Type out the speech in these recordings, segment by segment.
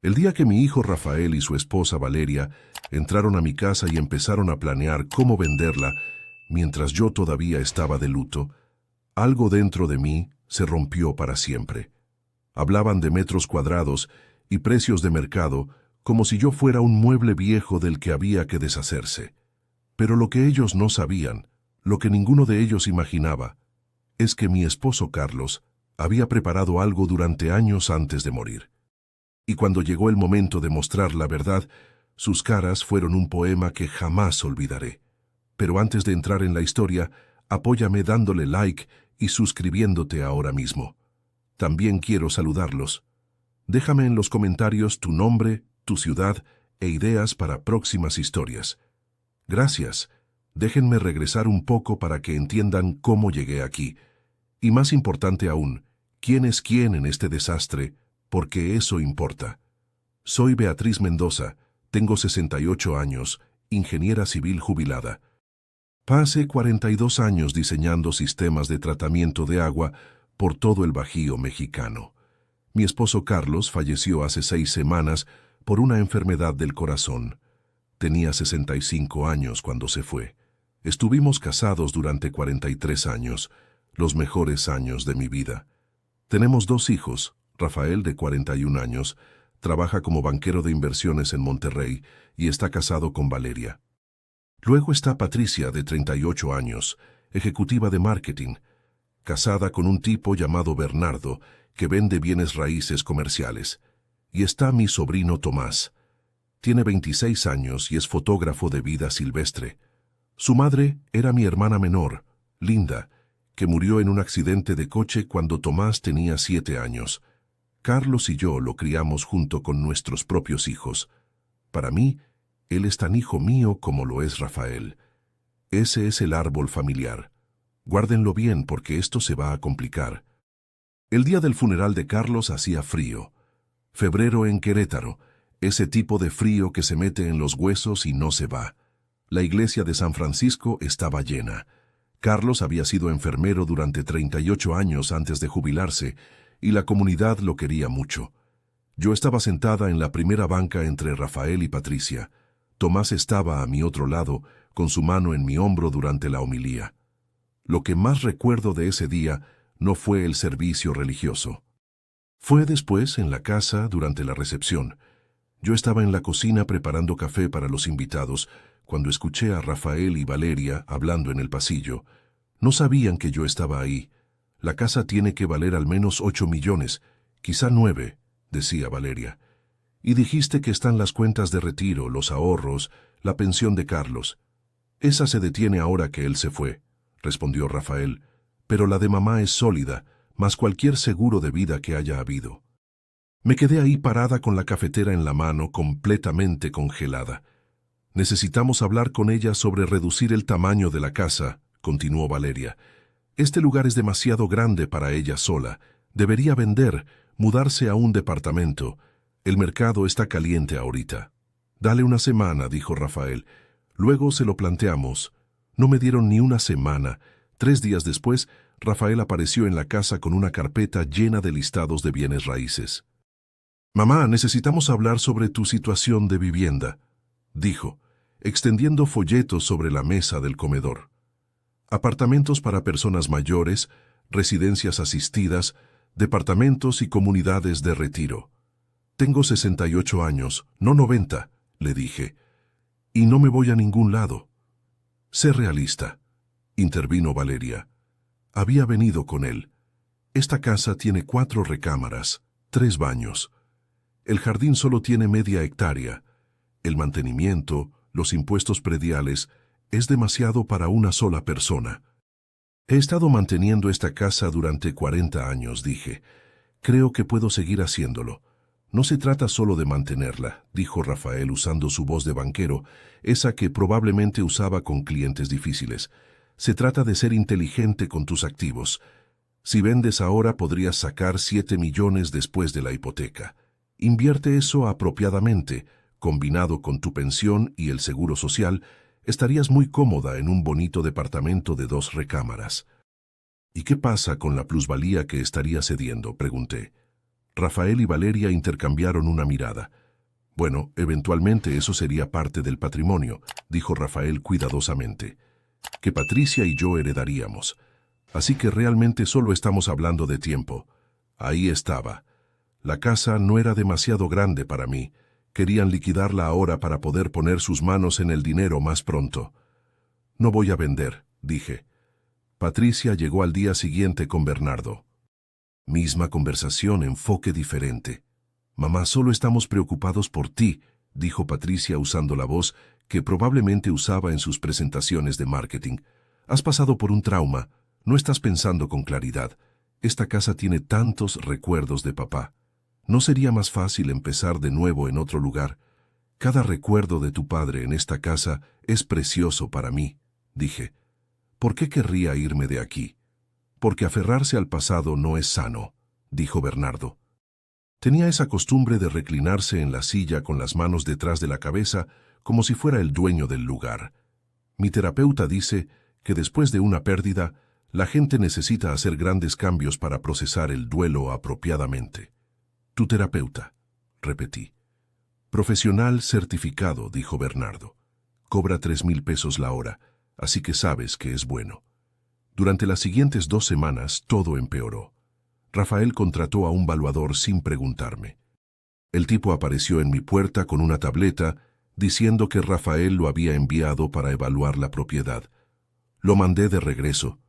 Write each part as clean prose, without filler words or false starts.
El día que mi hijo Rafael y su esposa Valeria entraron a mi casa y empezaron a planear cómo venderla, mientras yo todavía estaba de luto, algo dentro de mí se rompió para siempre. Hablaban de metros cuadrados y precios de mercado como si yo fuera un mueble viejo del que había que deshacerse. Pero lo que ellos no sabían, lo que ninguno de ellos imaginaba, es que mi esposo Carlos había preparado algo durante años antes de morir. Y cuando llegó el momento de mostrar la verdad, sus caras fueron un poema que jamás olvidaré. Pero antes de entrar en la historia, apóyame dándole like y suscribiéndote ahora mismo. También quiero saludarlos. Déjame en los comentarios tu nombre, tu ciudad e ideas para próximas historias. Gracias. Déjenme regresar un poco para que entiendan cómo llegué aquí. Y más importante aún, quién es quién en este desastre, porque eso importa. Soy Beatriz Mendoza, tengo 68 años, ingeniera civil jubilada. Pasé 42 años diseñando sistemas de tratamiento de agua por todo el Bajío mexicano. Mi esposo Carlos falleció hace 6 semanas por una enfermedad del corazón. Tenía 65 años cuando se fue. Estuvimos casados durante 43 años, los mejores años de mi vida. Tenemos 2 hijos. Rafael, de 41 años, trabaja como banquero de inversiones en Monterrey y está casado con Valeria. Luego está Patricia, de 38 años, ejecutiva de marketing, casada con un tipo llamado Bernardo, que vende bienes raíces comerciales. Y está mi sobrino Tomás. Tiene 26 años y es fotógrafo de vida silvestre. Su madre era mi hermana menor, Linda, que murió en un accidente de coche cuando Tomás tenía 7 años. Carlos y yo lo criamos junto con nuestros propios hijos. Para mí, él es tan hijo mío como lo es Rafael. Ese es el árbol familiar. Guárdenlo bien porque esto se va a complicar. El día del funeral de Carlos hacía frío. Febrero en Querétaro, ese tipo de frío que se mete en los huesos y no se va. La iglesia de San Francisco estaba llena. Carlos había sido enfermero durante 38 años antes de jubilarse, y la comunidad lo quería mucho. Yo estaba sentada en la primera banca entre Rafael y Patricia. Tomás estaba a mi otro lado, con su mano en mi hombro durante la homilía. Lo que más recuerdo de ese día no fue el servicio religioso. Fue después, en la casa, durante la recepción. Yo estaba en la cocina preparando café para los invitados, cuando escuché a Rafael y Valeria hablando en el pasillo. No sabían que yo estaba ahí. La casa tiene que valer al menos 8 millones, quizá 9, decía Valeria. Y dijiste que están las cuentas de retiro, los ahorros, la pensión de Carlos. Esa se detiene ahora que él se fue, respondió Rafael, pero la de mamá es sólida, más cualquier seguro de vida que haya habido. Me quedé ahí parada con la cafetera en la mano, completamente congelada. Necesitamos hablar con ella sobre reducir el tamaño de la casa, continuó Valeria. Este lugar es demasiado grande para ella sola. Debería vender, mudarse a un departamento. El mercado está caliente ahorita. Dale una semana, dijo Rafael. Luego se lo planteamos. No me dieron ni una semana. 3 días después, Rafael apareció en la casa con una carpeta llena de listados de bienes raíces. Mamá, necesitamos hablar sobre tu situación de vivienda, dijo, extendiendo folletos sobre la mesa del comedor. Apartamentos para personas mayores, residencias asistidas, departamentos y comunidades de retiro. Tengo 68 años, no 90, le dije, y no me voy a ningún lado. Sé realista, intervino Valeria. Había venido con él. Esta casa tiene 4 recámaras, 3 baños. El jardín solo tiene media hectárea. El mantenimiento, los impuestos prediales, es demasiado para una sola persona. He estado manteniendo esta casa durante 40 años, dije. Creo que puedo seguir haciéndolo. No se trata solo de mantenerla, dijo Rafael usando su voz de banquero, esa que probablemente usaba con clientes difíciles. Se trata de ser inteligente con tus activos. Si vendes ahora podrías sacar 7 millones después de la hipoteca. Invierte eso apropiadamente, combinado con tu pensión y el seguro social, estarías muy cómoda en un bonito departamento de 2 recámaras. ¿Y qué pasa con la plusvalía que estaría cediendo?, pregunté. Rafael y Valeria intercambiaron una mirada. Bueno, eventualmente eso sería parte del patrimonio, dijo Rafael cuidadosamente, que Patricia y yo heredaríamos. Así que realmente solo estamos hablando de tiempo. Ahí estaba. La casa no era demasiado grande para mí. Querían liquidarla ahora para poder poner sus manos en el dinero más pronto. No voy a vender, dije. Patricia llegó al día siguiente con Bernardo. Misma conversación, enfoque diferente. Mamá, solo estamos preocupados por ti, dijo Patricia usando la voz que probablemente usaba en sus presentaciones de marketing. Has pasado por un trauma, no estás pensando con claridad. Esta casa tiene tantos recuerdos de papá. ¿No sería más fácil empezar de nuevo en otro lugar? Cada recuerdo de tu padre en esta casa es precioso para mí, dije. ¿Por qué querría irme de aquí? Porque aferrarse al pasado no es sano, dijo Bernardo. Tenía esa costumbre de reclinarse en la silla con las manos detrás de la cabeza como si fuera el dueño del lugar. Mi terapeuta dice que después de una pérdida, la gente necesita hacer grandes cambios para procesar el duelo apropiadamente. Tu terapeuta, repetí. Profesional certificado, dijo Bernardo. Cobra 3,000 pesos la hora, así que sabes que es bueno. Durante las siguientes 2 semanas todo empeoró. Rafael contrató a un valuador sin preguntarme. El tipo apareció en mi puerta con una tableta diciendo que Rafael lo había enviado para evaluar la propiedad. Lo mandé de regreso.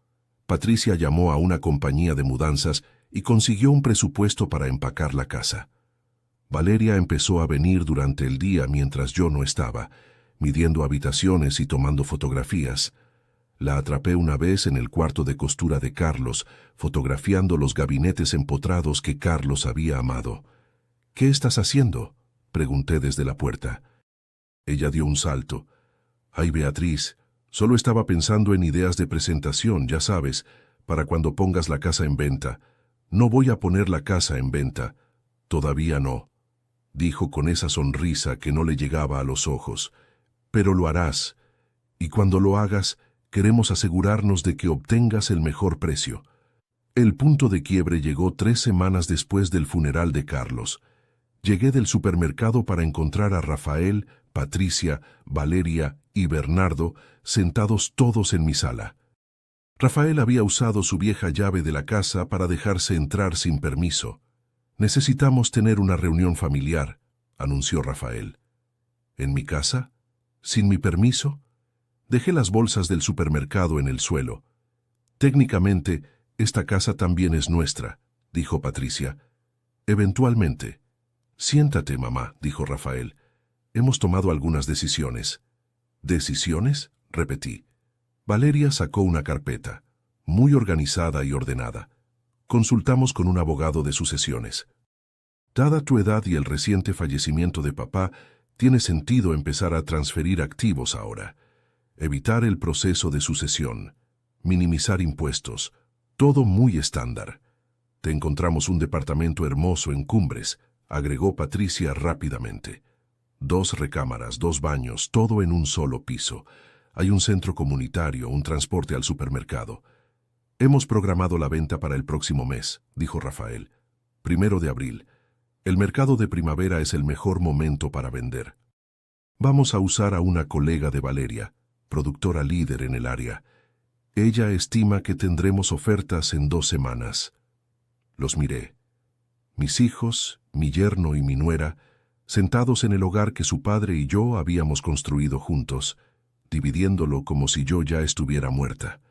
Patricia llamó a una compañía de mudanzas y consiguió un presupuesto para empacar la casa. Valeria empezó a venir durante el día mientras yo no estaba, midiendo habitaciones y tomando fotografías. La atrapé una vez en el cuarto de costura de Carlos, fotografiando los gabinetes empotrados que Carlos había amado. ¿Qué estás haciendo?, pregunté desde la puerta. Ella dio un salto. Ay, Beatriz, solo estaba pensando en ideas de presentación, ya sabes, para cuando pongas la casa en venta. No voy a poner la casa en venta. Todavía no, dijo con esa sonrisa que no le llegaba a los ojos. Pero lo harás. Y cuando lo hagas, queremos asegurarnos de que obtengas el mejor precio. El punto de quiebre llegó 3 semanas después del funeral de Carlos. Llegué del supermercado para encontrar a Rafael, Patricia, Valeria y Bernardo sentados todos en mi sala. Rafael había usado su vieja llave de la casa para dejarse entrar sin permiso. Necesitamos tener una reunión familiar, anunció Rafael. ¿En mi casa? ¿Sin mi permiso? Dejé las bolsas del supermercado en el suelo. Técnicamente, esta casa también es nuestra, dijo Patricia. Eventualmente. Siéntate, mamá, dijo Rafael. Hemos tomado algunas decisiones. ¿Decisiones?, repetí. Valeria sacó una carpeta, muy organizada y ordenada. Consultamos con un abogado de sucesiones. Dada tu edad y el reciente fallecimiento de papá, tiene sentido empezar a transferir activos ahora. Evitar el proceso de sucesión, minimizar impuestos, todo muy estándar. Te encontramos un departamento hermoso en Cumbres, agregó Patricia rápidamente. 2 recámaras, 2 baños, todo en un solo piso. Hay un centro comunitario, un transporte al supermercado. Hemos programado la venta para el próximo mes, dijo Rafael. 1 de abril. El mercado de primavera es el mejor momento para vender. Vamos a usar a una colega de Valeria, productora líder en el área. Ella estima que tendremos ofertas en 2 semanas. Los miré. Mis hijos, mi yerno y mi nuera, sentados en el hogar que su padre y yo habíamos construido juntos, dividiéndolo como si yo ya estuviera muerta.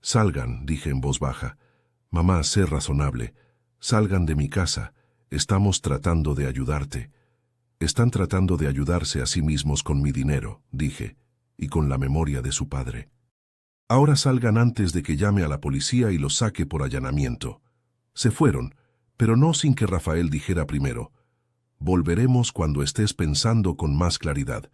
Salgan, dije en voz baja. Mamá, sé razonable. Salgan de mi casa. Estamos tratando de ayudarte. Están tratando de ayudarse a sí mismos con mi dinero, dije, y con la memoria de su padre. Ahora salgan antes de que llame a la policía y los saque por allanamiento. Se fueron, pero no sin que Rafael dijera primero. Volveremos cuando estés pensando con más claridad.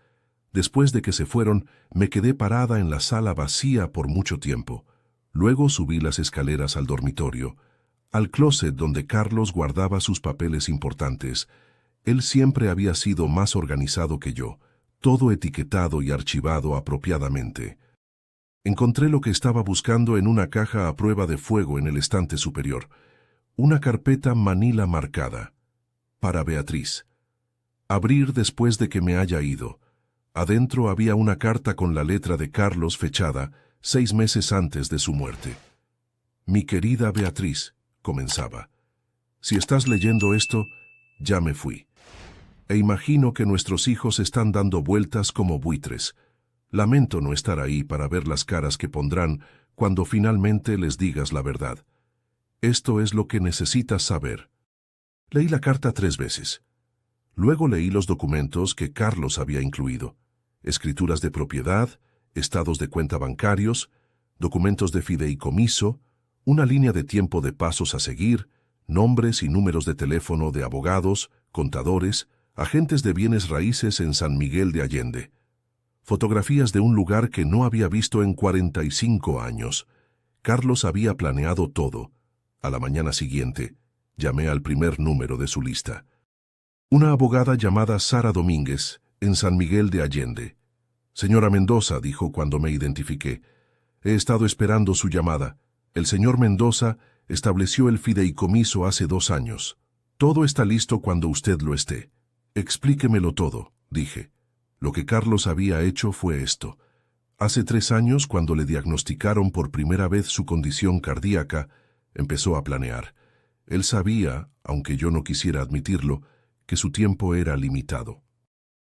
Después de que se fueron, me quedé parada en la sala vacía por mucho tiempo. Luego subí las escaleras al dormitorio, al closet donde Carlos guardaba sus papeles importantes. Él siempre había sido más organizado que yo, todo etiquetado y archivado apropiadamente. Encontré lo que estaba buscando en una caja a prueba de fuego en el estante superior. Una carpeta manila marcada. Para Beatriz. Abrir después de que me haya ido. Adentro había una carta con la letra de Carlos fechada 6 meses antes de su muerte. Mi querida Beatriz, comenzaba. Si estás leyendo esto, ya me fui. E imagino que nuestros hijos están dando vueltas como buitres. Lamento no estar ahí para ver las caras que pondrán cuando finalmente les digas la verdad. Esto es lo que necesitas saber. Leí la carta 3 veces. Luego leí los documentos que Carlos había incluido. Escrituras de propiedad, estados de cuenta bancarios, documentos de fideicomiso, una línea de tiempo de pasos a seguir, nombres y números de teléfono de abogados, contadores, agentes de bienes raíces en San Miguel de Allende. Fotografías de un lugar que no había visto en 45 años. Carlos había planeado todo. A la mañana siguiente, llamé al primer número de su lista. Una abogada llamada Sara Domínguez, en San Miguel de Allende. Señora Mendoza, dijo cuando me identifiqué. He estado esperando su llamada. El señor Mendoza estableció el fideicomiso hace 2 años. Todo está listo cuando usted lo esté. Explíquemelo todo, dije. Lo que Carlos había hecho fue esto. Hace 3 años, cuando le diagnosticaron por primera vez su condición cardíaca, empezó a planear. Él sabía, aunque yo no quisiera admitirlo, que su tiempo era limitado.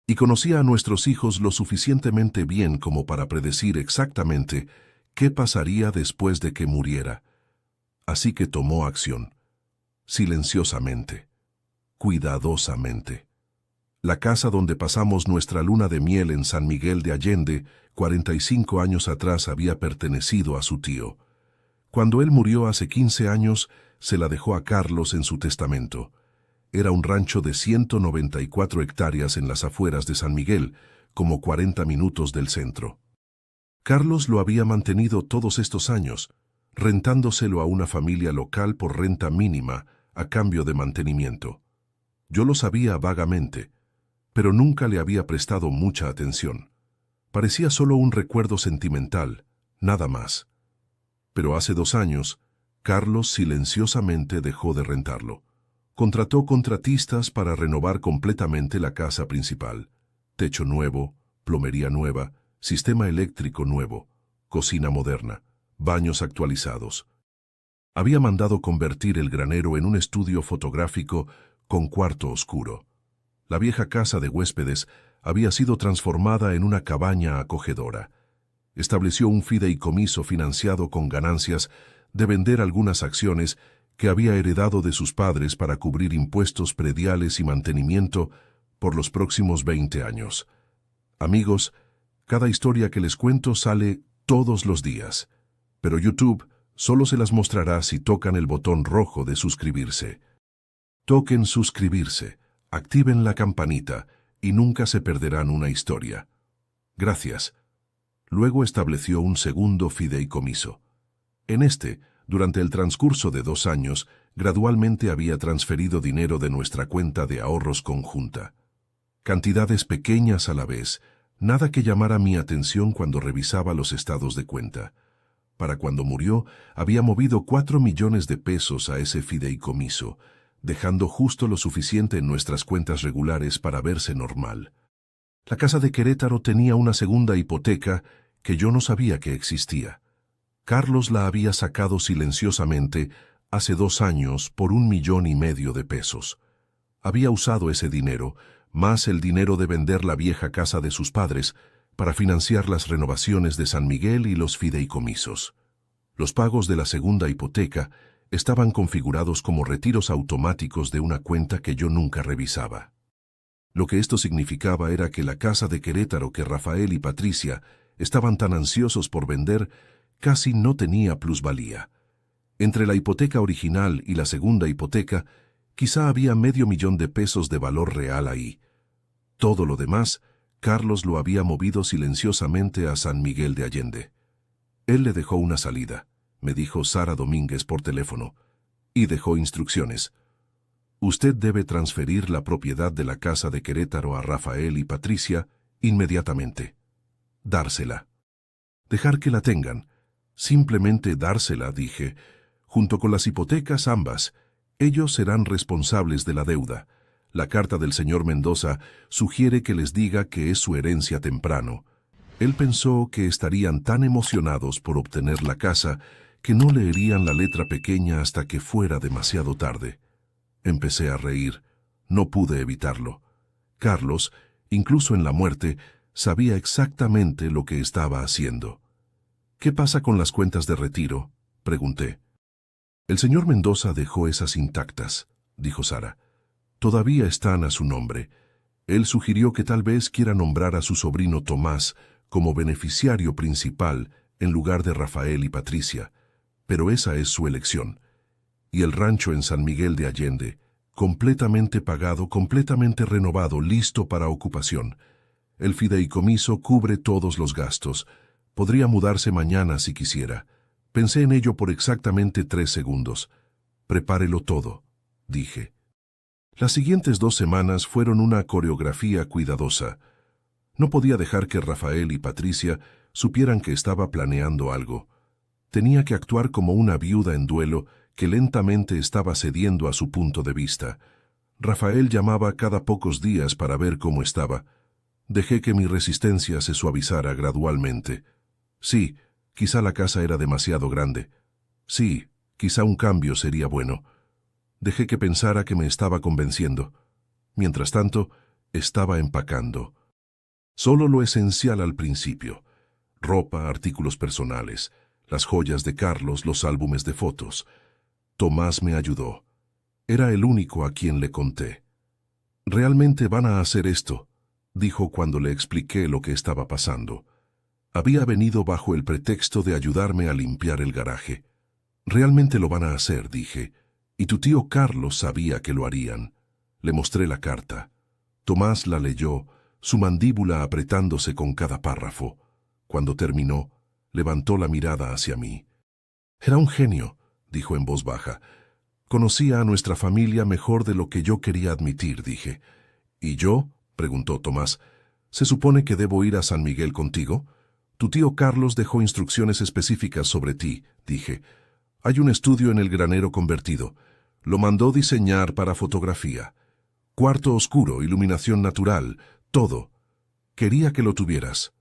Y conocía a nuestros hijos lo suficientemente bien como para predecir exactamente qué pasaría después de que muriera. Así que tomó acción. Silenciosamente. Cuidadosamente. La casa donde pasamos nuestra luna de miel en San Miguel de Allende, 45 años atrás, había pertenecido a su tío. Cuando él murió hace 15 años, se la dejó a Carlos en su testamento. Era un rancho de 194 hectáreas en las afueras de San Miguel, como 40 minutos del centro. Carlos lo había mantenido todos estos años, rentándoselo a una familia local por renta mínima, a cambio de mantenimiento. Yo lo sabía vagamente, pero nunca le había prestado mucha atención. Parecía solo un recuerdo sentimental, nada más. Pero hace 2 años, Carlos silenciosamente dejó de rentarlo. Contrató contratistas para renovar completamente la casa principal. Techo nuevo, plomería nueva, sistema eléctrico nuevo, cocina moderna, baños actualizados. Había mandado convertir el granero en un estudio fotográfico con cuarto oscuro. La vieja casa de huéspedes había sido transformada en una cabaña acogedora. Estableció un fideicomiso financiado con ganancias de vender algunas acciones que había heredado de sus padres para cubrir impuestos prediales y mantenimiento por los próximos 20 años. Amigos, cada historia que les cuento sale todos los días, pero YouTube solo se las mostrará si tocan el botón rojo de suscribirse. Toquen suscribirse, activen la campanita y nunca se perderán una historia. Gracias. Luego estableció un segundo fideicomiso. En este, durante el transcurso de 2 años, gradualmente había transferido dinero de nuestra cuenta de ahorros conjunta. Cantidades pequeñas a la vez, nada que llamara mi atención cuando revisaba los estados de cuenta. Para cuando murió, había movido 4 millones de pesos a ese fideicomiso, dejando justo lo suficiente en nuestras cuentas regulares para verse normal. La casa de Querétaro tenía una segunda hipoteca que yo no sabía que existía. Carlos la había sacado silenciosamente hace 2 años por 1,5 millones de pesos. Había usado ese dinero, más el dinero de vender la vieja casa de sus padres, para financiar las renovaciones de San Miguel y los fideicomisos. Los pagos de la segunda hipoteca estaban configurados como retiros automáticos de una cuenta que yo nunca revisaba. Lo que esto significaba era que la casa de Querétaro que Rafael y Patricia estaban tan ansiosos por vender casi no tenía plusvalía. Entre la hipoteca original y la segunda hipoteca, quizá había $500,000 de pesos de valor real ahí. Todo lo demás, Carlos lo había movido silenciosamente a San Miguel de Allende. Él le dejó una salida, me dijo Sara Domínguez por teléfono, y dejó instrucciones. Usted debe transferir la propiedad de la casa de Querétaro a Rafael y Patricia inmediatamente. Dársela. Dejar que la tengan. Simplemente dársela, dije. Junto con las hipotecas ambas, ellos serán responsables de la deuda. La carta del señor Mendoza sugiere que les diga que es su herencia temprano. Él pensó que estarían tan emocionados por obtener la casa que no leerían la letra pequeña hasta que fuera demasiado tarde. Empecé a reír. No pude evitarlo. Carlos, incluso en la muerte, sabía exactamente lo que estaba haciendo. «¿Qué pasa con las cuentas de retiro?», pregunté. «El señor Mendoza dejó esas intactas», dijo Sara. «Todavía están a su nombre. Él sugirió que tal vez quiera nombrar a su sobrino Tomás como beneficiario principal en lugar de Rafael y Patricia, pero esa es su elección. Y el rancho en San Miguel de Allende, completamente pagado, completamente renovado, listo para ocupación. El fideicomiso cubre todos los gastos. Podría mudarse mañana si quisiera. Pensé en ello por exactamente 3 segundos. «Prepárelo todo», dije. Las siguientes 2 semanas fueron una coreografía cuidadosa. No podía dejar que Rafael y Patricia supieran que estaba planeando algo. Tenía que actuar como una viuda en duelo que lentamente estaba cediendo a su punto de vista. Rafael llamaba cada pocos días para ver cómo estaba. Dejé que mi resistencia se suavizara gradualmente. Sí, quizá la casa era demasiado grande. Sí, quizá un cambio sería bueno. Dejé que pensara que me estaba convenciendo. Mientras tanto, estaba empacando. Solo lo esencial al principio: ropa, artículos personales, las joyas de Carlos, los álbumes de fotos. Tomás me ayudó. Era el único a quien le conté. «¿Realmente van a hacer esto?», dijo cuando le expliqué lo que estaba pasando. Había venido bajo el pretexto de ayudarme a limpiar el garaje. «Realmente lo van a hacer», dije, «y tu tío Carlos sabía que lo harían». Le mostré la carta. Tomás la leyó, su mandíbula apretándose con cada párrafo. Cuando terminó, levantó la mirada hacia mí. «Era un genio», dijo en voz baja. «Conocía a nuestra familia mejor de lo que yo quería admitir», dije. «¿Y yo?», preguntó Tomás. «¿Se supone que debo ir a San Miguel contigo?» «Tu tío Carlos dejó instrucciones específicas sobre ti», dije. «Hay un estudio en el granero convertido. Lo mandó diseñar para fotografía. Cuarto oscuro, iluminación natural, todo. Quería que lo tuvieras».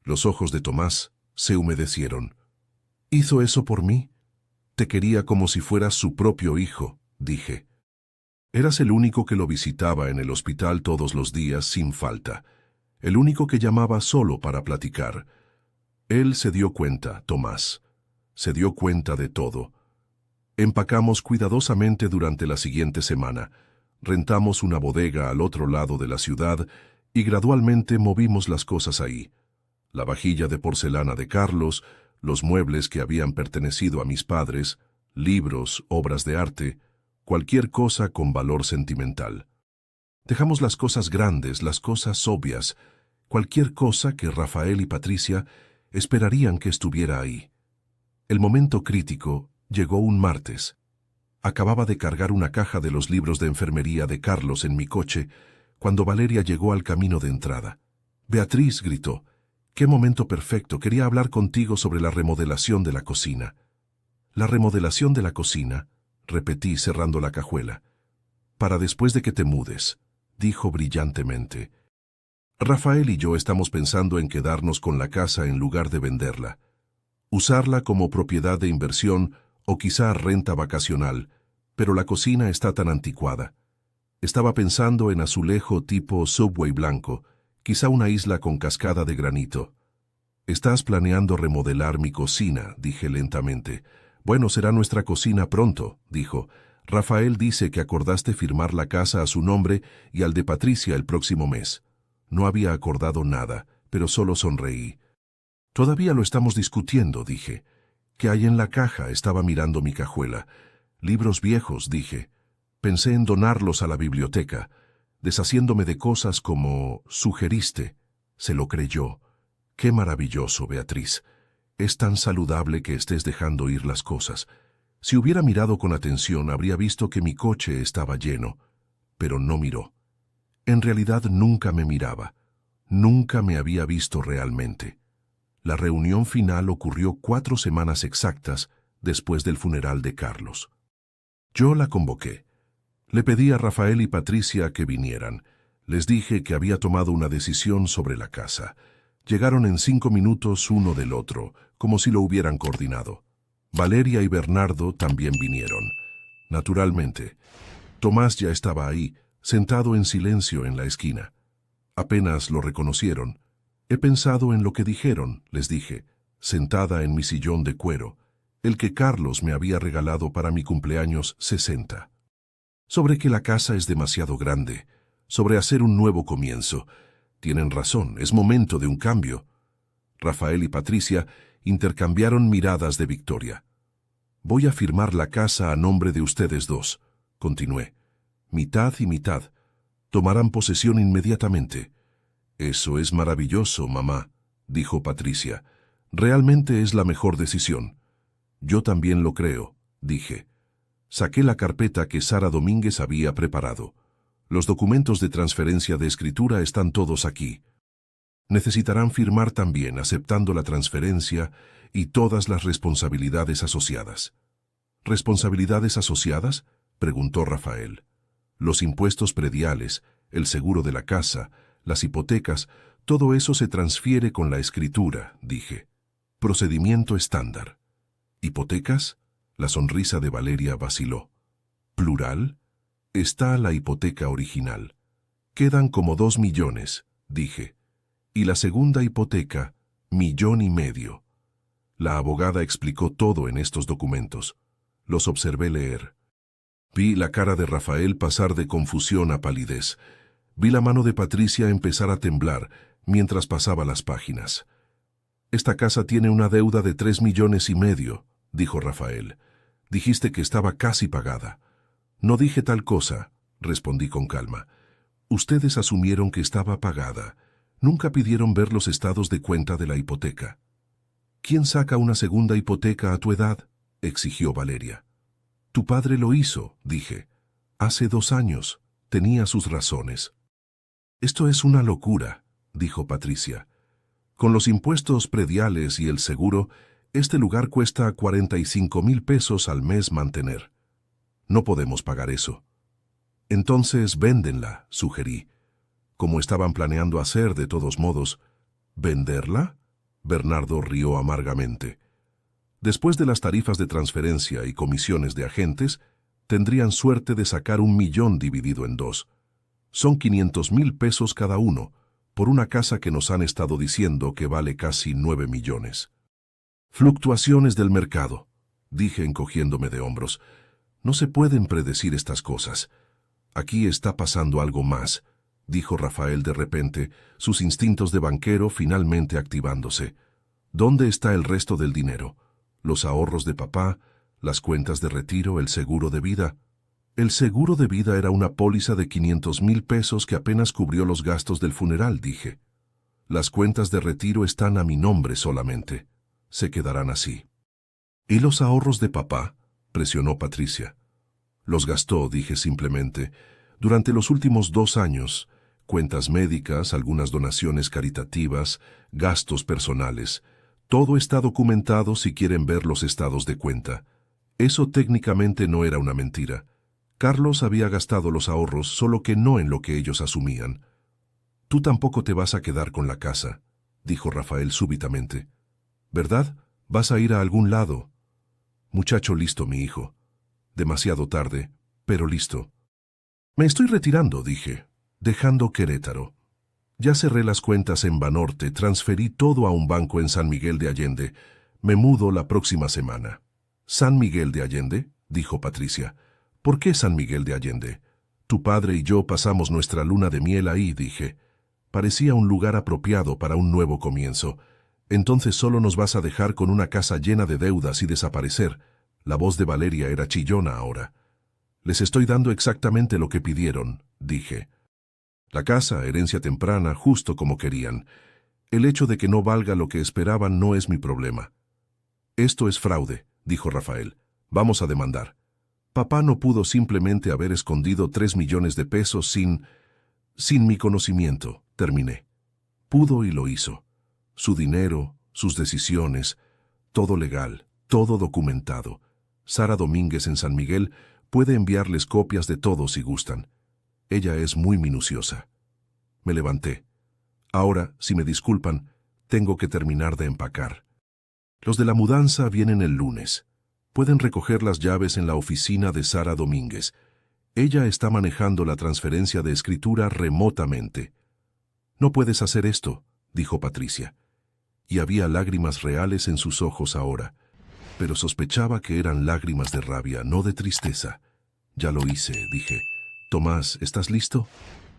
Los ojos de Tomás se humedecieron. «¿Hizo eso por mí?». «Te quería como si fueras su propio hijo», dije. «Eras el único que lo visitaba en el hospital todos los días sin falta. El único que llamaba solo para platicar». Él se dio cuenta, Tomás. Se dio cuenta de todo. Empacamos cuidadosamente durante la siguiente semana. Rentamos una bodega al otro lado de la ciudad y gradualmente movimos las cosas ahí. La vajilla de porcelana de Carlos, los muebles que habían pertenecido a mis padres, libros, obras de arte, cualquier cosa con valor sentimental. Dejamos las cosas grandes, las cosas obvias, cualquier cosa que Rafael y Patricia esperarían que estuviera ahí. El momento crítico llegó un martes. Acababa de cargar una caja de los libros de enfermería de Carlos en mi coche cuando Valeria llegó al camino de entrada. «Beatriz», gritó, «qué momento perfecto, quería hablar contigo sobre la remodelación de la cocina». «¿La remodelación de la cocina?», repetí cerrando la cajuela. «Para después de que te mudes», dijo brillantemente. «Rafael y yo estamos pensando en quedarnos con la casa en lugar de venderla. Usarla como propiedad de inversión o quizá renta vacacional, pero la cocina está tan anticuada. Estaba pensando en azulejo tipo Subway blanco, quizá una isla con cascada de granito». «¿Estás planeando remodelar mi cocina?», dije lentamente. «Bueno, será nuestra cocina pronto», dijo. «Rafael dice que acordaste firmar la casa a su nombre y al de Patricia el próximo mes». No había acordado nada, pero solo sonreí. «Todavía lo estamos discutiendo», dije. «¿Qué hay en la caja?», estaba mirando mi cajuela. «Libros viejos», dije. Pensé en donarlos a la biblioteca, deshaciéndome de cosas como sugeriste. Se lo creyó. «Qué maravilloso, Beatriz. Es tan saludable que estés dejando ir las cosas». Si hubiera mirado con atención, habría visto que mi coche estaba lleno, pero no miró. En realidad nunca me miraba. Nunca me había visto realmente. La reunión final ocurrió 4 semanas exactas después del funeral de Carlos. Yo la convoqué. Le pedí a Rafael y Patricia que vinieran. Les dije que había tomado una decisión sobre la casa. Llegaron en 5 minutos uno del otro, como si lo hubieran coordinado. Valeria y Bernardo también vinieron. Naturalmente, Tomás ya estaba ahí, sentado en silencio en la esquina. Apenas lo reconocieron. He pensado en lo que dijeron, les dije, sentada en mi sillón de cuero, el que Carlos me había regalado para mi cumpleaños 60. Sobre que la casa es demasiado grande, sobre hacer un nuevo comienzo. Tienen razón, es momento de un cambio. Rafael y Patricia intercambiaron miradas de victoria. Voy a firmar la casa a nombre de ustedes dos, continué. Mitad y mitad. Tomarán posesión inmediatamente. Eso es maravilloso, mamá, dijo Patricia. Realmente es la mejor decisión. Yo también lo creo, dije. Saqué la carpeta que Sara Domínguez había preparado. Los documentos de transferencia de escritura están todos aquí. Necesitarán firmar también aceptando la transferencia y todas las responsabilidades asociadas. ¿Responsabilidades asociadas?, preguntó Rafael. Los impuestos prediales, el seguro de la casa, las hipotecas, todo eso se transfiere con la escritura, dije. Procedimiento estándar. ¿Hipotecas? La sonrisa de Valeria vaciló. ¿Plural? Está la hipoteca original. Quedan como 2 millones, dije. Y la segunda hipoteca, 1,5 millones. La abogada explicó todo en estos documentos. Los observé leer. Vi la cara de Rafael pasar de confusión a palidez. Vi la mano de Patricia empezar a temblar mientras pasaba las páginas. Esta casa tiene una deuda de 3,5 millones, dijo Rafael. Dijiste que estaba casi pagada. No dije tal cosa, respondí con calma. Ustedes asumieron que estaba pagada. Nunca pidieron ver los estados de cuenta de la hipoteca. ¿Quién saca una segunda hipoteca a tu edad?, exigió Valeria. Tu padre lo hizo, dije. Hace 2 años. Tenía sus razones. Esto es una locura, dijo Patricia. Con los impuestos prediales y el seguro, este lugar cuesta 45,000 pesos al mes mantener. No podemos pagar eso. Entonces véndenla, sugerí. Como estaban planeando hacer de todos modos. ¿Venderla? Bernardo rió amargamente. Después de las tarifas de transferencia y comisiones de agentes, tendrían suerte de sacar 1 millón dividido en 2. Son 500,000 pesos cada uno, por una casa que nos han estado diciendo que vale casi 9 millones. Fluctuaciones del mercado, dije encogiéndome de hombros. No se pueden predecir estas cosas. Aquí está pasando algo más, dijo Rafael de repente, sus instintos de banquero finalmente activándose. ¿Dónde está el resto del dinero? ¿Los ahorros de papá? ¿Las cuentas de retiro? ¿El seguro de vida? El seguro de vida era una póliza de 500,000 pesos que apenas cubrió los gastos del funeral, dije. Las cuentas de retiro están a mi nombre solamente. Se quedarán así. ¿Y los ahorros de papá?, presionó Patricia. Los gastó, dije simplemente. Durante los últimos 2 años, cuentas médicas, algunas donaciones caritativas, gastos personales. Todo está documentado si quieren ver los estados de cuenta. Eso técnicamente no era una mentira. Carlos había gastado los ahorros, solo que no en lo que ellos asumían. Tú tampoco te vas a quedar con la casa, dijo Rafael súbitamente. ¿Verdad? ¿Vas a ir a algún lado? Muchacho listo, mi hijo. Demasiado tarde, pero listo. Me estoy retirando, dije, dejando Querétaro. Ya cerré las cuentas en Banorte, transferí todo a un banco en San Miguel de Allende. Me mudo la próxima semana. ¿San Miguel de Allende?, dijo Patricia. ¿Por qué San Miguel de Allende? Tu padre y yo pasamos nuestra luna de miel ahí, dije. Parecía un lugar apropiado para un nuevo comienzo. Entonces solo nos vas a dejar con una casa llena de deudas y desaparecer. La voz de Valeria era chillona ahora. Les estoy dando exactamente lo que pidieron, dije. La casa, herencia temprana, justo como querían. El hecho de que no valga lo que esperaban no es mi problema. Esto es fraude, dijo Rafael. Vamos a demandar. Papá no pudo simplemente haber escondido 3 millones de pesos sin mi conocimiento, terminé. Pudo y lo hizo. Su dinero, sus decisiones, todo legal, todo documentado. Sara Domínguez en San Miguel Puede enviarles copias de todo si gustan. Ella es muy minuciosa. Me levanté. Ahora, si me disculpan, tengo que terminar de empacar. Los de la mudanza vienen el lunes. Pueden recoger las llaves en la oficina de Sara Domínguez. Ella está manejando la transferencia de escritura remotamente. «No puedes hacer esto», dijo Patricia. Y había lágrimas reales en sus ojos ahora, pero sospechaba que eran lágrimas de rabia, no de tristeza. «Ya lo hice», dije. «Tomás, ¿estás listo?»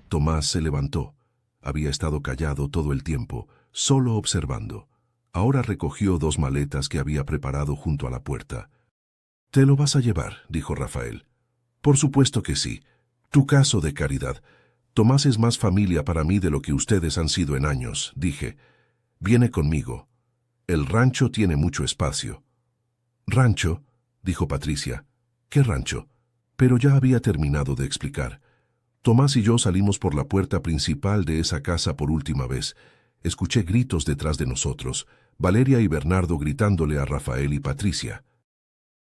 Tomás se levantó. Había estado callado todo el tiempo, solo observando. Ahora recogió 2 maletas que había preparado junto a la puerta. «¿Te lo vas a llevar?», dijo Rafael. «Por supuesto que sí. Tu caso de caridad. Tomás es más familia para mí de lo que ustedes han sido en años», dije. «Viene conmigo. El rancho tiene mucho espacio». «¿Rancho?», dijo Patricia. «¿Qué rancho?». Pero ya había terminado de explicar. Tomás y yo salimos por la puerta principal de esa casa por última vez. Escuché gritos detrás de nosotros, Valeria y Bernardo gritándole a Rafael y Patricia.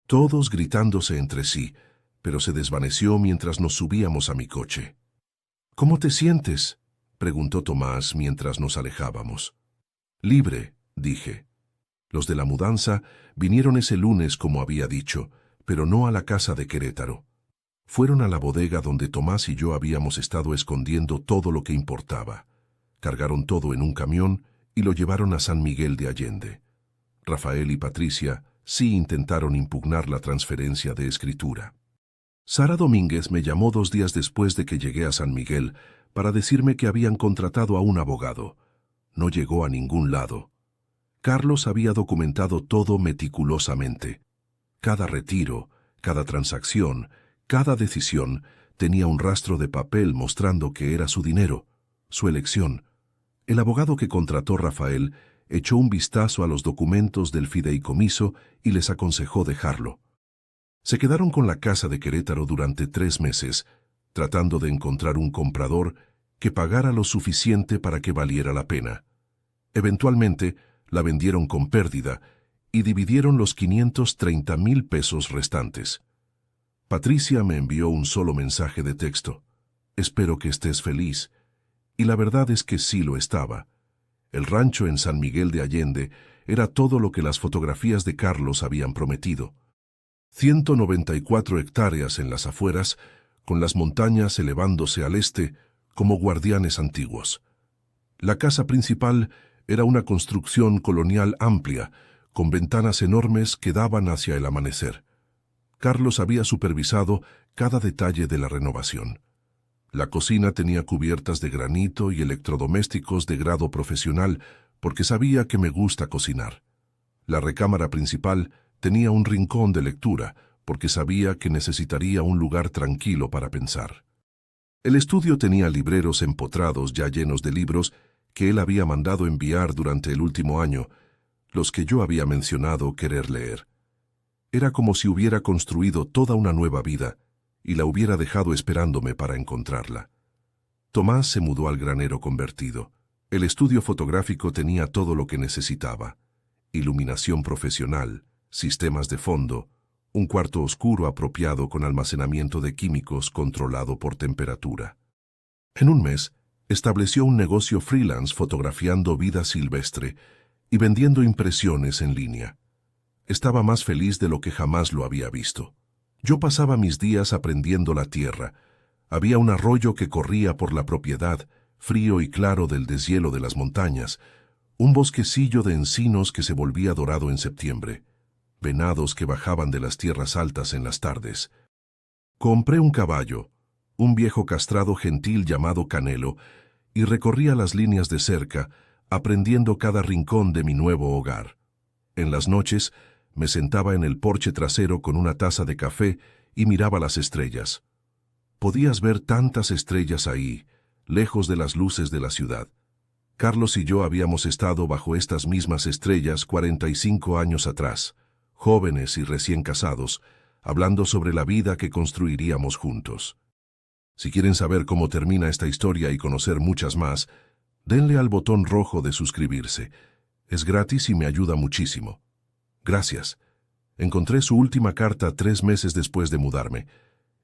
Todos gritándose entre sí, pero se desvaneció mientras nos subíamos a mi coche. «¿Cómo te sientes?», preguntó Tomás mientras nos alejábamos. «Libre», dije. Los de la mudanza vinieron ese lunes como había dicho, pero no a la casa de Querétaro. Fueron a la bodega donde Tomás y yo habíamos estado escondiendo todo lo que importaba. Cargaron todo en un camión y lo llevaron a San Miguel de Allende. Rafael y Patricia sí intentaron impugnar la transferencia de escritura. Sara Domínguez me llamó 2 días después de que llegué a San Miguel para decirme que habían contratado a un abogado. No llegó a ningún lado. Carlos había documentado todo meticulosamente. Cada retiro, cada transacción, cada decisión tenía un rastro de papel mostrando que era su dinero, su elección. El abogado que contrató Rafael echó un vistazo a los documentos del fideicomiso y les aconsejó dejarlo. Se quedaron con la casa de Querétaro durante 3 meses, tratando de encontrar un comprador que pagara lo suficiente para que valiera la pena. Eventualmente, la vendieron con pérdida y dividieron los 530,000 pesos restantes. Patricia me envió un solo mensaje de texto. «Espero que estés feliz». Y la verdad es que sí lo estaba. El rancho en San Miguel de Allende era todo lo que las fotografías de Carlos habían prometido. 194 hectáreas en las afueras, con las montañas elevándose al este como guardianes antiguos. La casa principal era una construcción colonial amplia, con ventanas enormes que daban hacia el amanecer. Carlos había supervisado cada detalle de la renovación. La cocina tenía cubiertas de granito y electrodomésticos de grado profesional, porque sabía que me gusta cocinar. La recámara principal tenía un rincón de lectura, porque sabía que necesitaría un lugar tranquilo para pensar. El estudio tenía libreros empotrados ya llenos de libros que él había mandado enviar durante el último año, los que yo había mencionado querer leer. Era como si hubiera construido toda una nueva vida y la hubiera dejado esperándome para encontrarla. Tomás se mudó al granero convertido. El estudio fotográfico tenía todo lo que necesitaba: iluminación profesional, sistemas de fondo, un cuarto oscuro apropiado con almacenamiento de químicos controlado por temperatura. En un mes, estableció un negocio freelance fotografiando vida silvestre y vendiendo impresiones en línea. Estaba más feliz de lo que jamás lo había visto. Yo pasaba mis días aprendiendo la tierra. Había un arroyo que corría por la propiedad, frío y claro del deshielo de las montañas, un bosquecillo de encinos que se volvía dorado en septiembre, venados que bajaban de las tierras altas en las tardes. Compré un caballo, un viejo castrado gentil llamado Canelo, y recorría las líneas de cerca, aprendiendo cada rincón de mi nuevo hogar. En las noches, me sentaba en el porche trasero con una taza de café y miraba las estrellas. Podías ver tantas estrellas ahí, lejos de las luces de la ciudad. Carlos y yo habíamos estado bajo estas mismas estrellas 45 años atrás, jóvenes y recién casados, hablando sobre la vida que construiríamos juntos. Si quieren saber cómo termina esta historia y conocer muchas más, denle al botón rojo de suscribirse. Es gratis y me ayuda muchísimo. Gracias. Encontré su última carta 3 meses después de mudarme.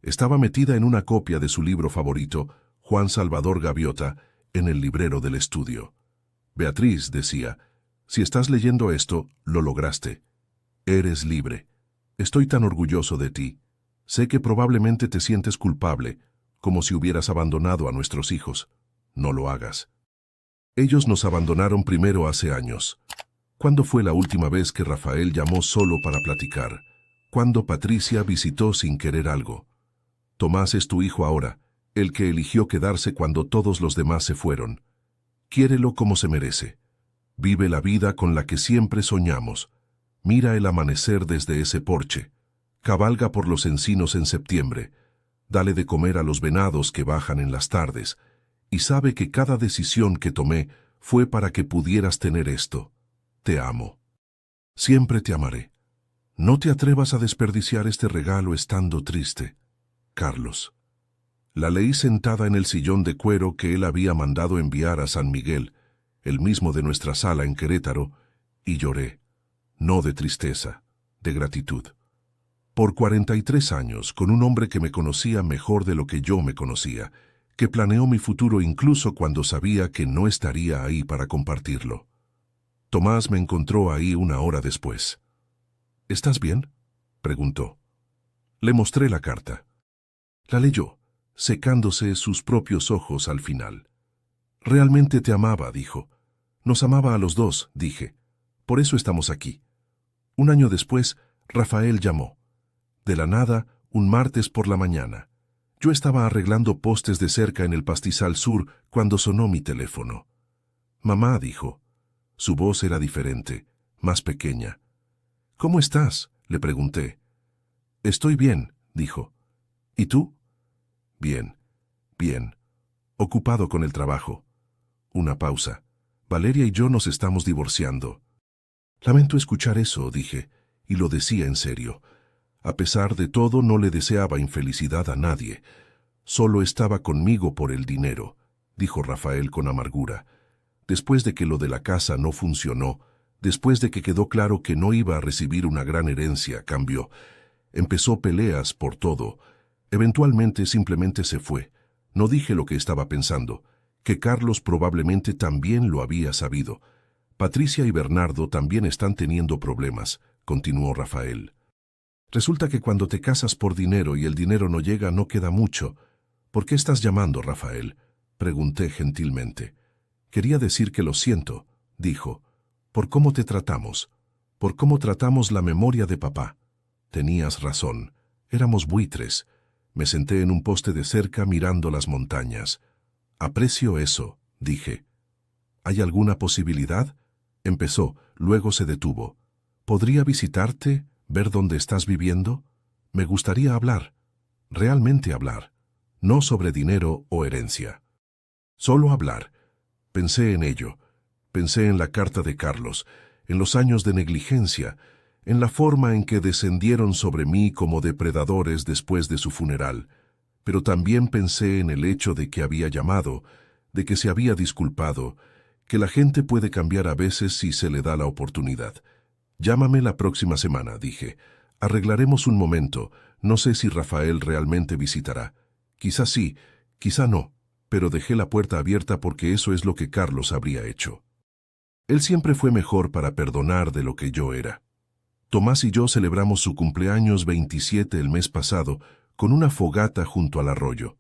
Estaba metida en una copia de su libro favorito, Juan Salvador Gaviota, en el librero del estudio. Beatriz, decía, si estás leyendo esto, lo lograste. Eres libre. Estoy tan orgulloso de ti. Sé que probablemente te sientes culpable, como si hubieras abandonado a nuestros hijos. No lo hagas. Ellos nos abandonaron primero hace años. ¿Cuándo fue la última vez que Rafael llamó solo para platicar? ¿Cuándo Patricia visitó sin querer algo? Tomás es tu hijo ahora, el que eligió quedarse cuando todos los demás se fueron. Quiérelo como se merece. Vive la vida con la que siempre soñamos. Mira el amanecer desde ese porche. Cabalga por los encinos en septiembre. Dale de comer a los venados que bajan en las tardes. Y sabe que cada decisión que tomé fue para que pudieras tener esto. Te amo. Siempre te amaré. No te atrevas a desperdiciar este regalo estando triste. Carlos. La leí sentada en el sillón de cuero que él había mandado enviar a San Miguel, el mismo de nuestra sala en Querétaro, y lloré. No de tristeza, de gratitud. Por 43 años, con un hombre que me conocía mejor de lo que yo me conocía, que planeó mi futuro incluso cuando sabía que no estaría ahí para compartirlo. Tomás me encontró ahí una hora después. ¿Estás bien?, preguntó. Le mostré la carta. La leyó, secándose sus propios ojos al final. Realmente te amaba, dijo. Nos amaba a los dos, dije. Por eso estamos aquí. Un año después, Rafael llamó. De la nada, un martes por la mañana. Yo estaba arreglando postes de cerca en el pastizal sur cuando sonó mi teléfono. Mamá, dijo. Su voz era diferente, más pequeña. ¿Cómo estás?, le pregunté. Estoy bien, dijo. ¿Y tú? Bien, bien. Ocupado con el trabajo. Una pausa. Valeria y yo nos estamos divorciando. Lamento escuchar eso, dije, y lo decía en serio. A pesar de todo, no le deseaba infelicidad a nadie. Solo estaba conmigo por el dinero, dijo Rafael con amargura. Después de que lo de la casa no funcionó, después de que quedó claro que no iba a recibir una gran herencia, cambió. Empezó peleas por todo. Eventualmente simplemente se fue. No dije lo que estaba pensando, que Carlos probablemente también lo había sabido. Patricia y Bernardo también están teniendo problemas, continuó Rafael. Resulta que cuando te casas por dinero y el dinero no llega, no queda mucho. ¿Por qué estás llamando, Rafael?, pregunté gentilmente. Quería decir que lo siento, dijo, por cómo te tratamos, por cómo tratamos la memoria de papá. Tenías razón, éramos buitres. Me senté en un poste de cerca mirando las montañas. Aprecio eso, dije. ¿Hay alguna posibilidad? Empezó, luego se detuvo. ¿Podría visitarte, ver dónde estás viviendo? Me gustaría hablar, realmente hablar, no sobre dinero o herencia. Solo hablar. Pensé en ello. Pensé en la carta de Carlos, en los años de negligencia, en la forma en que descendieron sobre mí como depredadores después de su funeral, pero también pensé en el hecho de que había llamado, de que se había disculpado, que la gente puede cambiar a veces si se le da la oportunidad. Llámame la próxima semana, dije. Arreglaremos un momento. No sé si Rafael realmente visitará. Quizá sí, quizá no, pero dejé la puerta abierta porque eso es lo que Carlos habría hecho. Él siempre fue mejor para perdonar de lo que yo era. Tomás y yo celebramos su cumpleaños 27 el mes pasado con una fogata junto al arroyo.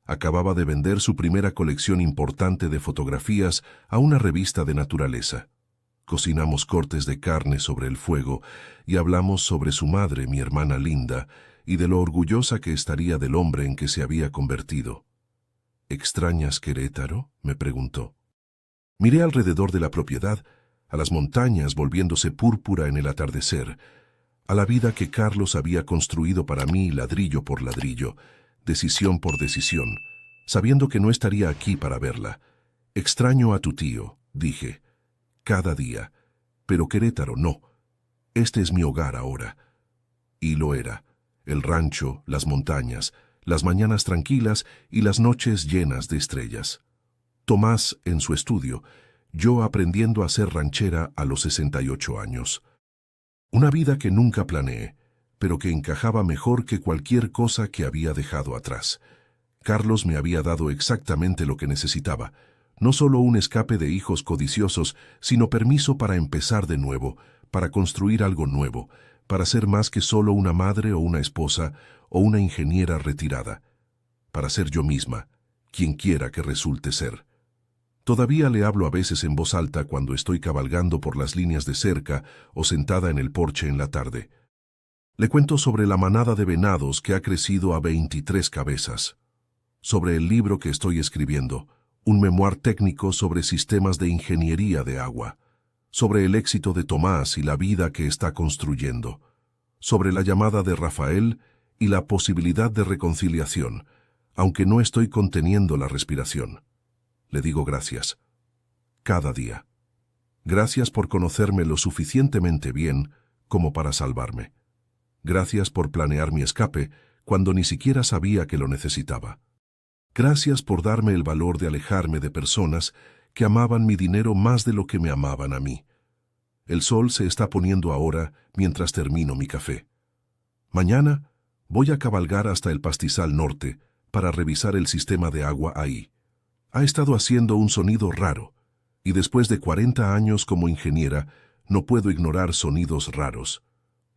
Acababa de vender su primera colección importante de fotografías a una revista de naturaleza. Cocinamos cortes de carne sobre el fuego y hablamos sobre su madre, mi hermana Linda, y de lo orgullosa que estaría del hombre en que se había convertido. ¿Extrañas Querétaro?, me preguntó. Miré alrededor de la propiedad, a las montañas volviéndose púrpura en el atardecer, a la vida que Carlos había construido para mí ladrillo por ladrillo, decisión por decisión, sabiendo que no estaría aquí para verla. Extraño a tu tío, dije, cada día, pero Querétaro no. Este es mi hogar ahora. Y lo era. El rancho, las montañas, las mañanas tranquilas y las noches llenas de estrellas. Tomás en su estudio, yo aprendiendo a ser ranchera a los 68 años. Una vida que nunca planeé, pero que encajaba mejor que cualquier cosa que había dejado atrás. Carlos me había dado exactamente lo que necesitaba, no solo un escape de hijos codiciosos, sino permiso para empezar de nuevo, para construir algo nuevo, para ser más que solo una madre o una esposa o una ingeniera retirada, para ser yo misma, quien quiera que resulte ser. Todavía le hablo a veces en voz alta cuando estoy cabalgando por las líneas de cerca o sentada en el porche en la tarde. Le cuento sobre la manada de venados que ha crecido a 23 cabezas, sobre el libro que estoy escribiendo, un memoir técnico sobre sistemas de ingeniería de agua, sobre el éxito de Tomás y la vida que está construyendo, sobre la llamada de Rafael y la posibilidad de reconciliación, aunque no estoy conteniendo la respiración. Le digo gracias. Cada día. Gracias por conocerme lo suficientemente bien como para salvarme. Gracias por planear mi escape cuando ni siquiera sabía que lo necesitaba. Gracias por darme el valor de alejarme de personas que amaban mi dinero más de lo que me amaban a mí. El sol se está poniendo ahora mientras termino mi café. Mañana voy a cabalgar hasta el pastizal norte para revisar el sistema de agua ahí. Ha estado haciendo un sonido raro, y después de 40 años como ingeniera, no puedo ignorar sonidos raros.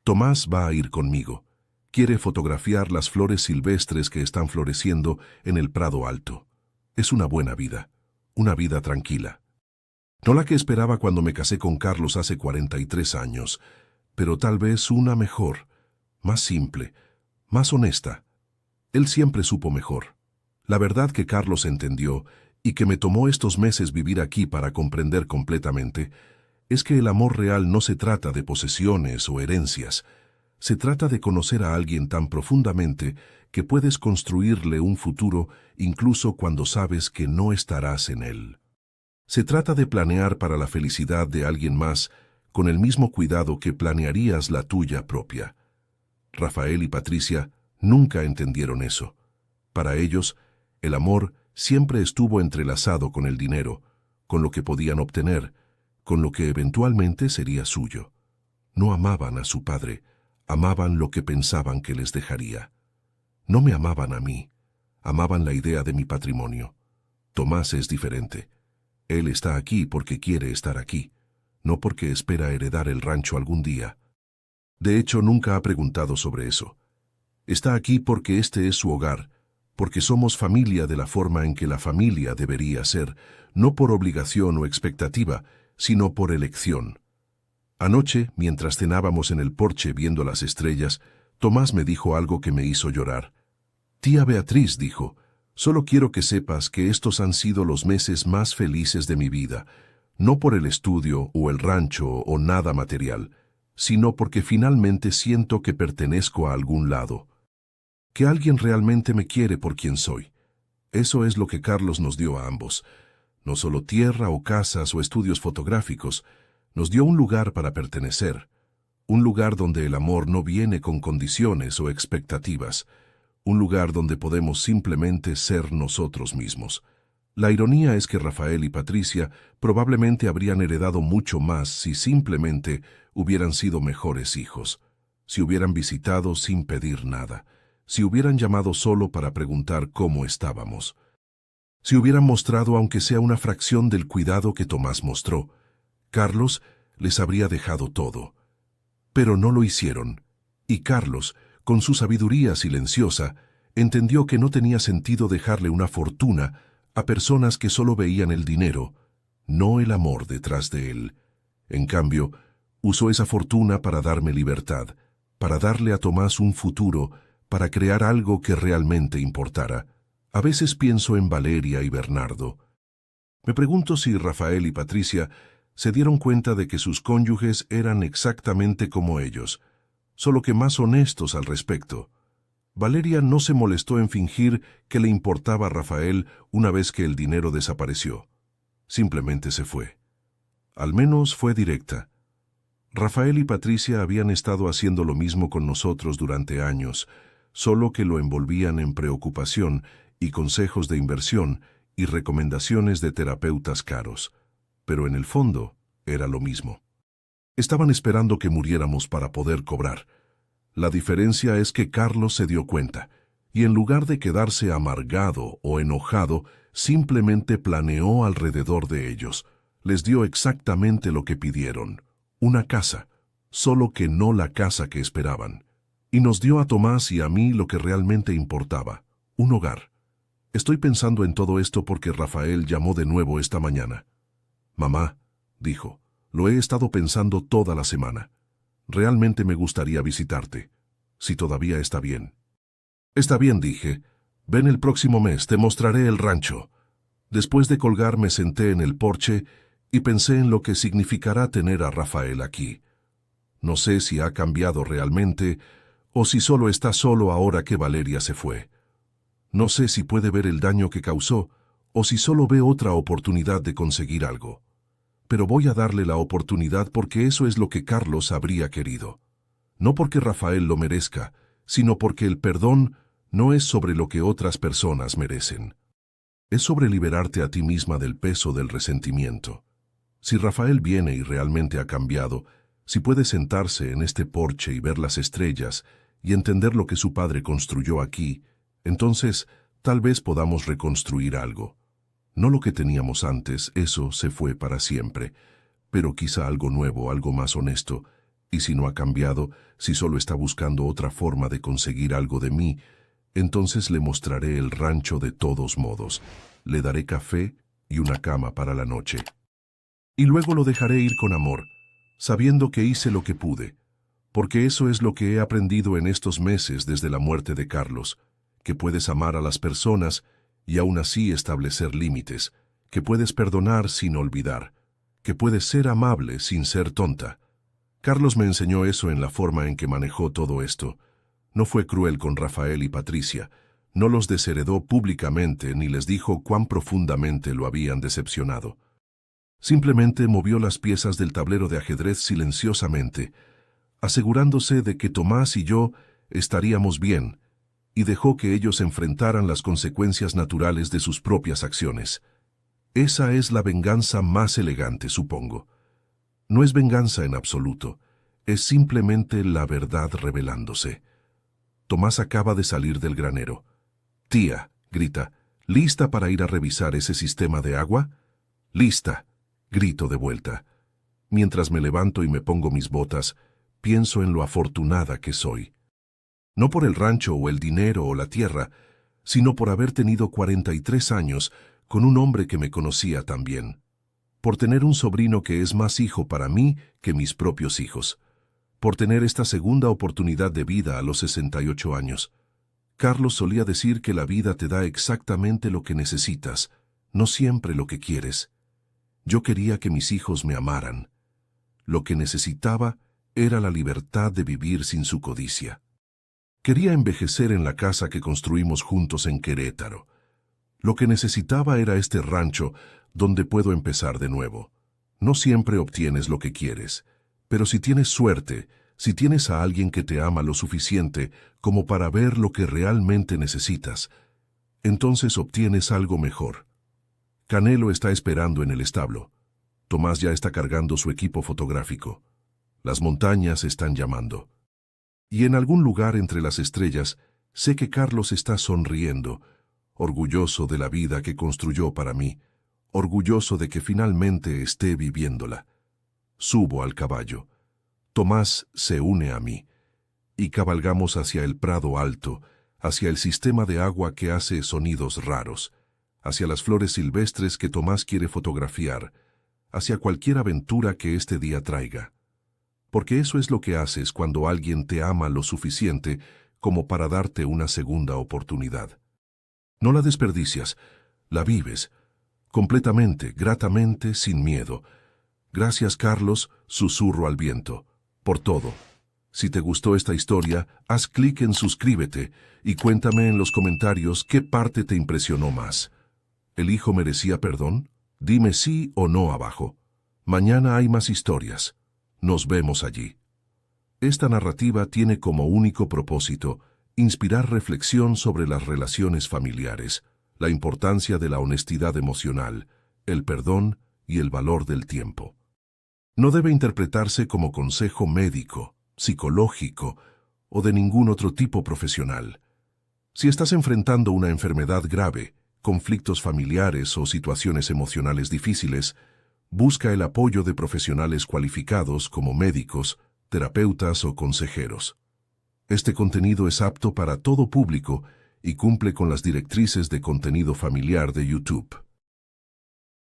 Tomás va a ir conmigo. Quiere fotografiar las flores silvestres que están floreciendo en el Prado Alto. Es una buena vida, una vida tranquila. No la que esperaba cuando me casé con Carlos hace 43 años, pero tal vez una mejor, más simple, más honesta. Él siempre supo mejor. La verdad que Carlos entendió, y que me tomó estos meses vivir aquí para comprender completamente, es que el amor real no se trata de posesiones o herencias. Se trata de conocer a alguien tan profundamente que puedes construirle un futuro incluso cuando sabes que no estarás en él. Se trata de planear para la felicidad de alguien más con el mismo cuidado que planearías la tuya propia. Rafael y Patricia nunca entendieron eso. Para ellos, el amor siempre estuvo entrelazado con el dinero, con lo que podían obtener, con lo que eventualmente sería suyo. No amaban a su padre, amaban lo que pensaban que les dejaría. No me amaban a mí, amaban la idea de mi patrimonio. Tomás es diferente. Él está aquí porque quiere estar aquí, no porque espera heredar el rancho algún día. De hecho, nunca ha preguntado sobre eso. Está aquí porque este es su hogar, porque somos familia de la forma en que la familia debería ser, no por obligación o expectativa, sino por elección. Anoche, mientras cenábamos en el porche viendo las estrellas, Tomás me dijo algo que me hizo llorar. Tía Beatriz, dijo, solo quiero que sepas que estos han sido los meses más felices de mi vida, no por el estudio o el rancho o nada material, sino porque finalmente siento que pertenezco a algún lado. Que alguien realmente me quiere por quien soy. Eso es lo que Carlos nos dio a ambos. No solo tierra o casas o estudios fotográficos, nos dio un lugar para pertenecer, un lugar donde el amor no viene con condiciones o expectativas, un lugar donde podemos simplemente ser nosotros mismos. La ironía es que Rafael y Patricia probablemente habrían heredado mucho más si simplemente hubieran sido mejores hijos, si hubieran visitado sin pedir nada, si hubieran llamado solo para preguntar cómo estábamos, si hubieran mostrado aunque sea una fracción del cuidado que Tomás mostró. Carlos les habría dejado todo. Pero no lo hicieron, y Carlos, con su sabiduría silenciosa, entendió que no tenía sentido dejarle una fortuna a personas que solo veían el dinero, no el amor detrás de él. En cambio, usó esa fortuna para darme libertad, para darle a Tomás un futuro, para crear algo que realmente importara. A veces pienso en Valeria y Bernardo. Me pregunto si Rafael y Patricia se dieron cuenta de que sus cónyuges eran exactamente como ellos, solo que más honestos al respecto. Valeria no se molestó en fingir que le importaba a Rafael una vez que el dinero desapareció. Simplemente se fue. Al menos fue directa. Rafael y Patricia habían estado haciendo lo mismo con nosotros durante años, solo que lo envolvían en preocupación y consejos de inversión y recomendaciones de terapeutas caros. Pero en el fondo era lo mismo. Estaban esperando que muriéramos para poder cobrar. La diferencia es que Carlos se dio cuenta, y en lugar de quedarse amargado o enojado, simplemente planeó alrededor de ellos. Les dio exactamente lo que pidieron, una casa, solo que no la casa que esperaban. Y nos dio a Tomás y a mí lo que realmente importaba, un hogar. Estoy pensando en todo esto porque Rafael llamó de nuevo esta mañana. Mamá, dijo, lo he estado pensando toda la semana. Realmente me gustaría visitarte, si todavía está bien. Está bien, dije. Ven el próximo mes, te mostraré el rancho. Después de colgar me senté en el porche y pensé en lo que significará tener a Rafael aquí. No sé si ha cambiado realmente o si solo está solo ahora que Valeria se fue. No sé si puede ver el daño que causó o si solo ve otra oportunidad de conseguir algo. Pero voy a darle la oportunidad porque eso es lo que Carlos habría querido. No porque Rafael lo merezca, sino porque el perdón no es sobre lo que otras personas merecen. Es sobre liberarte a ti misma del peso del resentimiento. Si Rafael viene y realmente ha cambiado, si puede sentarse en este porche y ver las estrellas y entender lo que su padre construyó aquí, entonces tal vez podamos reconstruir algo. No lo que teníamos antes, eso se fue para siempre, pero quizá algo nuevo, algo más honesto. Y si no ha cambiado, si solo está buscando otra forma de conseguir algo de mí, entonces le mostraré el rancho de todos modos. Le daré café y una cama para la noche. Y luego lo dejaré ir con amor, sabiendo que hice lo que pude, porque eso es lo que he aprendido en estos meses desde la muerte de Carlos, que puedes amar a las personas y aún así establecer límites, que puedes perdonar sin olvidar, que puedes ser amable sin ser tonta. Carlos me enseñó eso en la forma en que manejó todo esto. No fue cruel con Rafael y Patricia, no los desheredó públicamente ni les dijo cuán profundamente lo habían decepcionado. Simplemente movió las piezas del tablero de ajedrez silenciosamente, asegurándose de que Tomás y yo estaríamos bien, y dejó que ellos enfrentaran las consecuencias naturales de sus propias acciones. Esa es la venganza más elegante, supongo. No es venganza en absoluto, es simplemente la verdad revelándose. Tomás acaba de salir del granero. Tía, grita, ¿lista para ir a revisar ese sistema de agua? Lista, grito de vuelta. Mientras me levanto y me pongo mis botas, pienso en lo afortunada que soy. No por el rancho o el dinero o la tierra, sino por haber tenido 43 años con un hombre que me conocía tan bien. Por tener un sobrino que es más hijo para mí que mis propios hijos. Por tener esta segunda oportunidad de vida a los 68 años. Carlos solía decir que la vida te da exactamente lo que necesitas, no siempre lo que quieres. Yo quería que mis hijos me amaran. Lo que necesitaba era la libertad de vivir sin su codicia. Quería envejecer en la casa que construimos juntos en Querétaro. Lo que necesitaba era este rancho donde puedo empezar de nuevo. No siempre obtienes lo que quieres, pero si tienes suerte, si tienes a alguien que te ama lo suficiente como para ver lo que realmente necesitas, entonces obtienes algo mejor. Canelo está esperando en el establo. Tomás ya está cargando su equipo fotográfico. Las montañas están llamando. Y en algún lugar entre las estrellas, sé que Carlos está sonriendo, orgulloso de la vida que construyó para mí, orgulloso de que finalmente esté viviéndola. Subo al caballo. Tomás se une a mí, y cabalgamos hacia el prado alto, hacia el sistema de agua que hace sonidos raros, hacia las flores silvestres que Tomás quiere fotografiar, hacia cualquier aventura que este día traiga. Porque eso es lo que haces cuando alguien te ama lo suficiente como para darte una segunda oportunidad. No la desperdicias, la vives, completamente, gratamente, sin miedo. Gracias, Carlos, susurro al viento, por todo. Si te gustó esta historia, haz clic en suscríbete y cuéntame en los comentarios qué parte te impresionó más. ¿El hijo merecía perdón? Dime sí o no abajo. Mañana hay más historias. Nos vemos allí. Esta narrativa tiene como único propósito inspirar reflexión sobre las relaciones familiares, la importancia de la honestidad emocional, el perdón y el valor del tiempo. No debe interpretarse como consejo médico, psicológico o de ningún otro tipo profesional. Si estás enfrentando una enfermedad grave, conflictos familiares o situaciones emocionales difíciles, busca el apoyo de profesionales cualificados como médicos, terapeutas o consejeros. Este contenido es apto para todo público y cumple con las directrices de contenido familiar de YouTube.